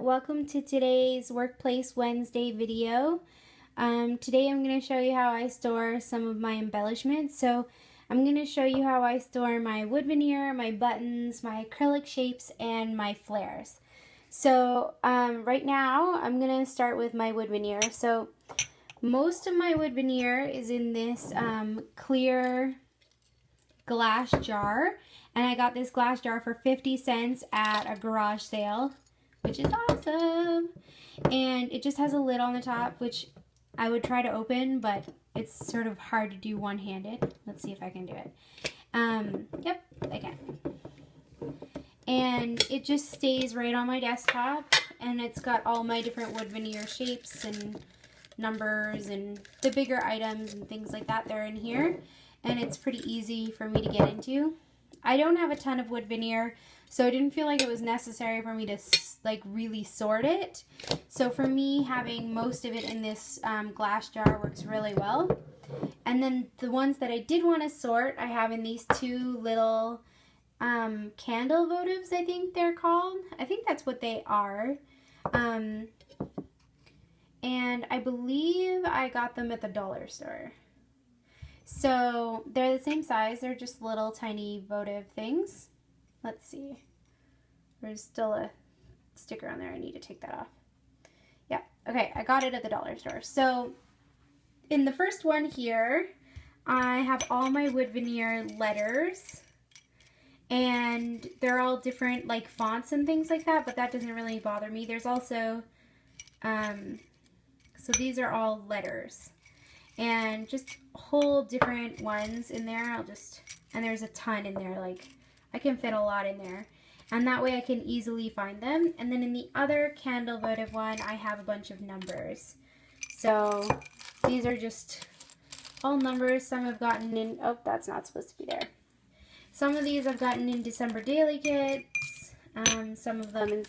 Welcome to today's Workplace Wednesday video. Today I'm going to show you how I store some of my embellishments. So I'm going to show you how I store my wood veneer, my buttons, my acrylic shapes, and my flares. So right now I'm going to start with my wood veneer. So most of my wood veneer is in this clear glass jar, and I got this glass jar for 50 cents at a garage sale, which is awesome. And it just has a lid on the top, which I would try to open, but it's sort of hard to do one-handed. Let's see if I can do it. Yep, I can. And it just stays right on my desktop, and it's got all my different wood veneer shapes and numbers and the bigger items and things like that. They're in here, and it's pretty easy for me to get into. I don't have a ton of wood veneer, so I didn't feel like it was necessary for me to like really sort it. So for me, having most of it in this glass jar works really well. And then the ones that I did want to sort, I have in these two little candle votives, I think they're called. I think that's what they are. And I believe I got them at the dollar store. So they're the same size. They're just little tiny votive things. Let's see. There's still a sticker on there. I need to take that off. Yeah. Okay. I got it at the dollar store. So in the first one here, I have all my wood veneer letters, and they're all different like fonts and things like that, but that doesn't really bother me. There's also, so these are all letters. And just whole different ones in there. And there's a ton in there, like I can fit a lot in there. And that way I can easily find them. And then in the other candle votive one, I have a bunch of numbers. So these are just all numbers. Some I've gotten in, oh, that's not supposed to be there. Some of these I've gotten in December daily kits. Some of them in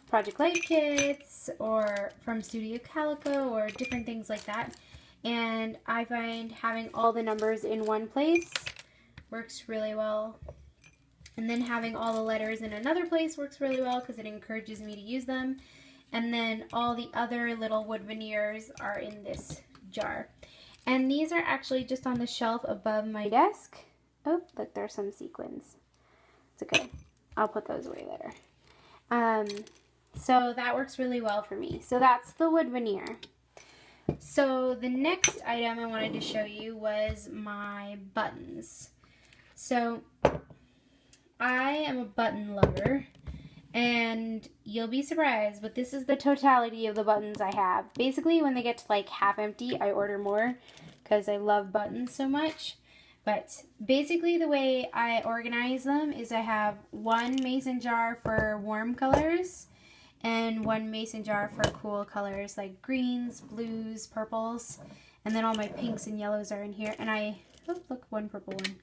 Project Light kits, or from Studio Calico, or different things like that. And I find having all the numbers in one place works really well. And then having all the letters in another place works really well because it encourages me to use them. And then all the other little wood veneers are in this jar. And these are actually just on the shelf above my desk. Oh, look, there's some sequins. It's okay. I'll put those away later. So that works really well for me. So that's the wood veneer. So the next item I wanted to show you was my buttons. So I am a button lover, and you'll be surprised, but this is the totality of the buttons I have. Basically, when they get to like half empty, I order more because I love buttons so much. But basically the way I organize them is I have one mason jar for warm colors, and one mason jar for cool colors like greens, blues, purples, and then all my pinks and yellows are in here. And oh look, one purple one.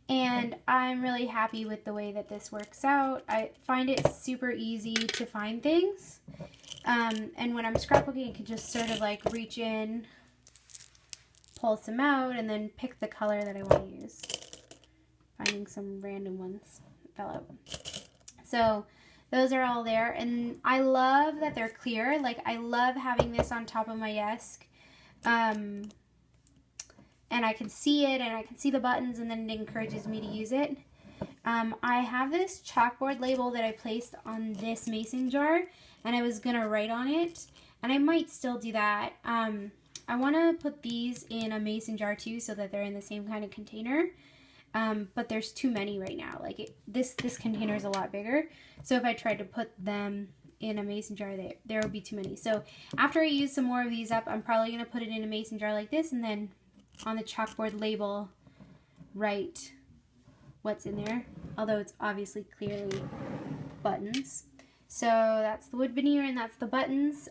And I'm really happy with the way that this works out. I find it super easy to find things. And when I'm scrapbooking, I can just sort of like reach in, pull some out, and then pick the color that I want to use. Finding some random ones that fell out. So those are all there, and I love that they're clear. Like, I love having this on top of my desk, and I can see it, and I can see the buttons, and then it encourages me to use it. I have this chalkboard label that I placed on this mason jar, and I was gonna write on it, and I might still do that. I want to put these in a mason jar too, so that they're in the same kind of container. But there's too many right now. Like this container is a lot bigger. So if I tried to put them in a mason jar, there would be too many. So after I use some more of these up, I'm probably going to put it in a mason jar like this, and then on the chalkboard label, write what's in there. Although it's obviously clearly buttons. So that's the wood veneer, and that's the buttons.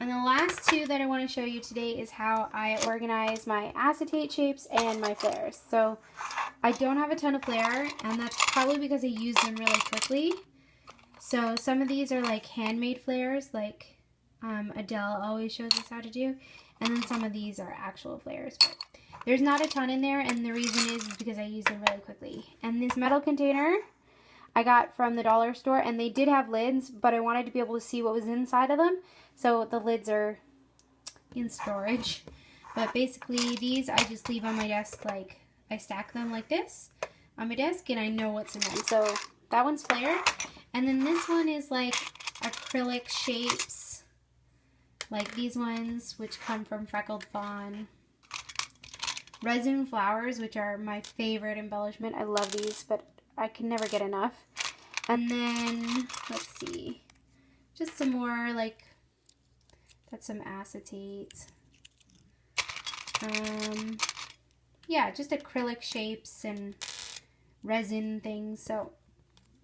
And the last two that I want to show you today is how I organize my acetate shapes and my flares. So I don't have a ton of Flair, and that's probably because I use them really quickly. So some of these are like handmade flares, like Adele always shows us how to do. And then some of these are actual flares. But there's not a ton in there, and the reason is because I use them really quickly. And this metal container, I got from the dollar store, and they did have lids, but I wanted to be able to see what was inside of them, so the lids are in storage. But basically these I just leave on my desk, like I stack them like this on my desk, and I know what's in them. So that one's Flair, and then this one is like acrylic shapes, like these ones, which come from Freckled Fawn. Resin flowers, which are my favorite embellishment. I love these, but I can never get enough. And then, let's see, just some more, like, that's some acetate. Yeah, just acrylic shapes and resin things. So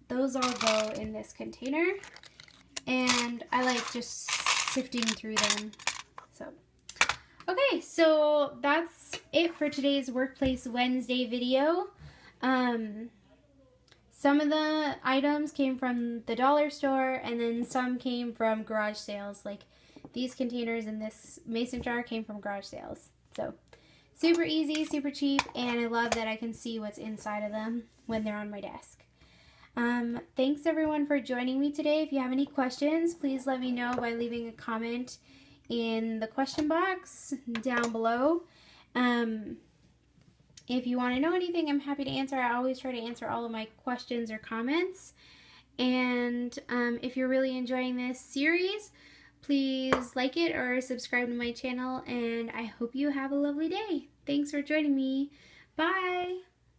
those all go in this container. And I like just sifting through them. So, okay, so that's it for today's Workplace Wednesday video. Some of the items came from the dollar store, and then some came from garage sales. Like these containers and this mason jar came from garage sales. So super easy, super cheap, and I love that I can see what's inside of them when they're on my desk. Thanks everyone for joining me today. If you have any questions, please let me know by leaving a comment in the question box down below. If you want to know anything, I'm happy to answer. I always try to answer all of my questions or comments. And if you're really enjoying this series, please like it or subscribe to my channel. And I hope you have a lovely day. Thanks for joining me. Bye.